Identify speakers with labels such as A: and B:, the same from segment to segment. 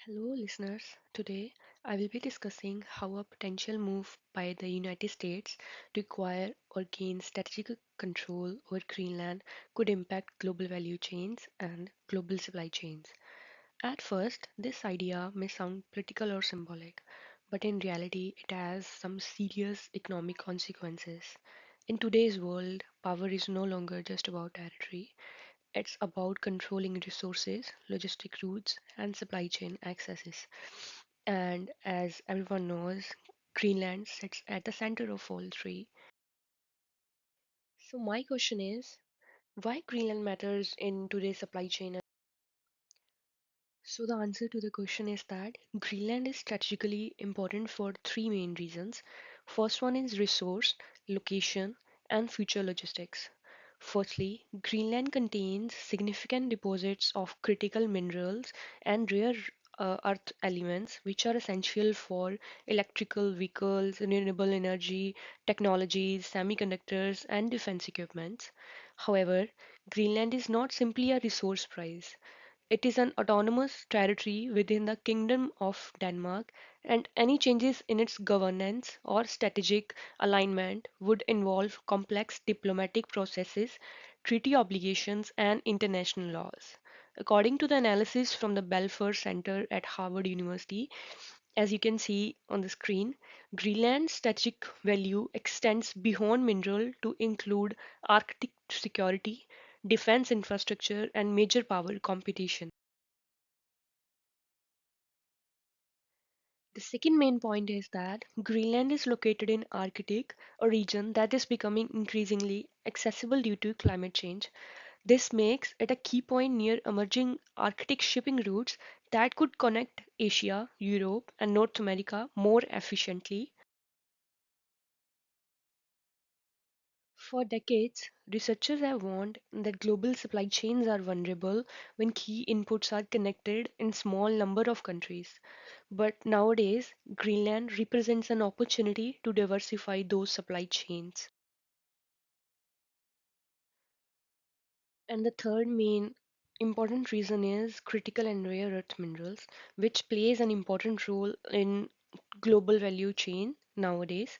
A: Hello, listeners. Today, I will be discussing how a potential move by the United States to acquire or gain strategic control over Greenland could impact global value chains and global supply chains. At first, this idea may sound political or symbolic, but in reality, it has some serious economic consequences. In today's world, power is no longer just about territory, it's about controlling resources, logistic routes, and supply chain accesses. And as everyone knows, Greenland sits at the center of all three. So, my question is why Greenland matters in today's supply chain? So, the answer to the question is that Greenland is strategically important for three main reasons. First one is resource, location, and future logistics. Firstly, Greenland contains significant deposits of critical minerals and rare earth elements, which are essential for electrical vehicles, renewable energy, technologies, semiconductors, and defense equipment. However, Greenland is not simply a resource prize. It is an autonomous territory within the Kingdom of Denmark, and any changes in its governance or strategic alignment would involve complex diplomatic processes, treaty obligations, and international laws. According to the analysis from the Belfer Center at Harvard University, as you can see on the screen, Greenland's strategic value extends beyond mineral to include Arctic security, defense infrastructure, and major power competition. The second main point is that Greenland is located in Arctic, a region that is becoming increasingly accessible due to climate change. This makes it a key point near emerging Arctic shipping routes that could connect Asia, Europe, and North America more efficiently. For decades, researchers have warned that global supply chains are vulnerable when key inputs are connected in small number of countries. But nowadays, Greenland represents an opportunity to diversify those supply chains. And the third main important reason is critical and rare earth minerals, which plays an important role in global value chain nowadays.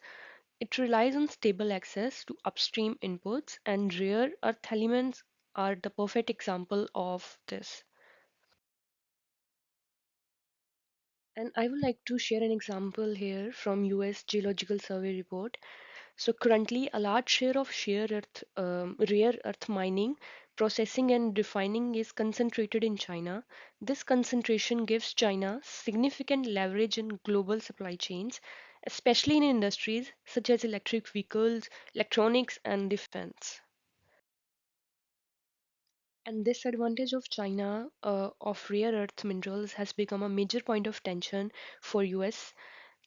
A: It relies on stable access to upstream inputs, and rare earth elements are the perfect example of this. And I would like to share an example here from US Geological Survey report. So currently, a large share of rare earth mining, processing, and refining is concentrated in China. This concentration gives China significant leverage in global supply chains, especially in industries such as electric vehicles, electronics, and defense. And this advantage of China of rare earth minerals has become a major point of tension for US.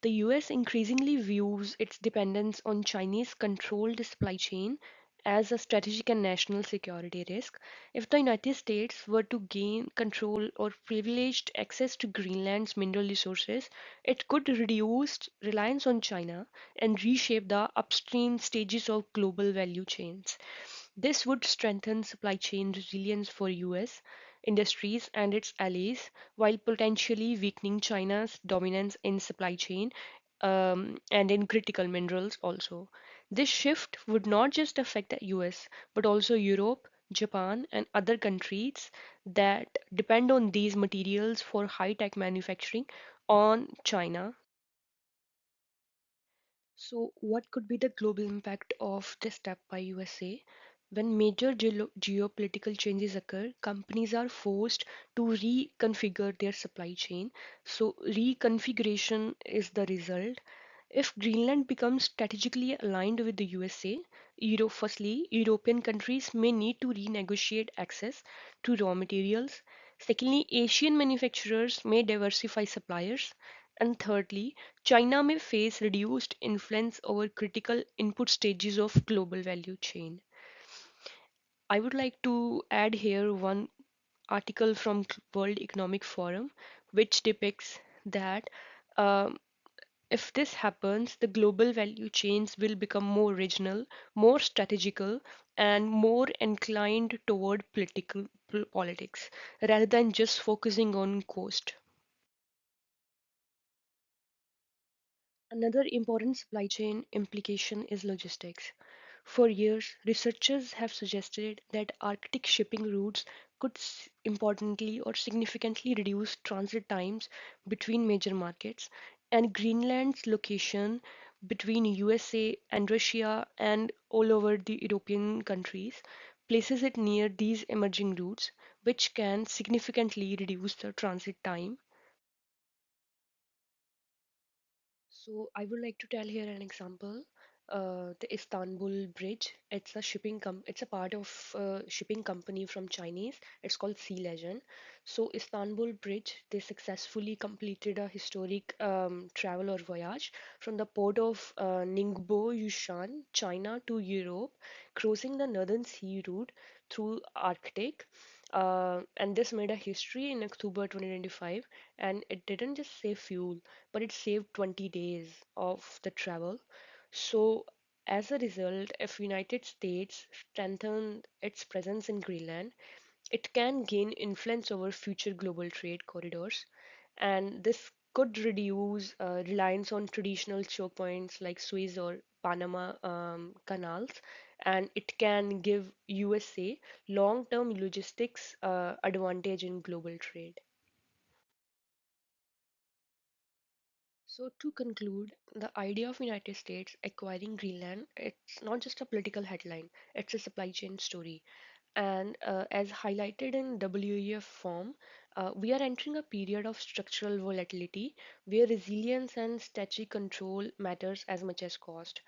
A: The US increasingly views its dependence on Chinese controlled supply chain as a strategic and national security risk. If the United States were to gain control or privileged access to Greenland's mineral resources, it could reduce reliance on China and reshape the upstream stages of global value chains. This would strengthen supply chain resilience for US industries and its allies while potentially weakening China's dominance in supply chain and in critical minerals also. This shift would not just affect the US but also Europe, Japan, and other countries that depend on these materials for high tech manufacturing on China. So, what could be the global impact of this step by USA? When major geopolitical changes occur, companies are forced to reconfigure their supply chain. So, reconfiguration is the result. If Greenland becomes strategically aligned with the USA, firstly, European countries may need to renegotiate access to raw materials. Secondly, Asian manufacturers may diversify suppliers. And thirdly, China may face reduced influence over critical input stages of global value chain. I would like to add here one article from World Economic Forum which depicts that um, if this happens, the global value chains will become more regional, more strategical, and more inclined toward politics rather than just focusing on cost. Another important supply chain implication is logistics. For years, researchers have suggested that Arctic shipping routes could importantly or significantly reduce transit times between major markets, and Greenland's location between USA and Russia and all over the European countries places it near these emerging routes, which can significantly reduce the transit time. So I would like to tell here an example. The Istanbul Bridge. It's a part of shipping company from Chinese. It's called Sea Legend. So Istanbul Bridge, they successfully completed a historic travel or voyage from the port of Ningbo, Yushan, China to Europe, crossing the Northern Sea route through Arctic. And this made a history in October 2025, and it didn't just save fuel, but it saved 20 days of the travel. So, as a result, if United States strengthened its presence in Greenland, it can gain influence over future global trade corridors, and this could reduce reliance on traditional choke points like Suez or Panama canals, and it can give USA long-term logistics advantage in global trade. So to conclude, the idea of United States acquiring Greenland, it's not just a political headline, it's a supply chain story. And as highlighted in WEF form, we are entering a period of structural volatility where resilience and strategic control matters as much as cost.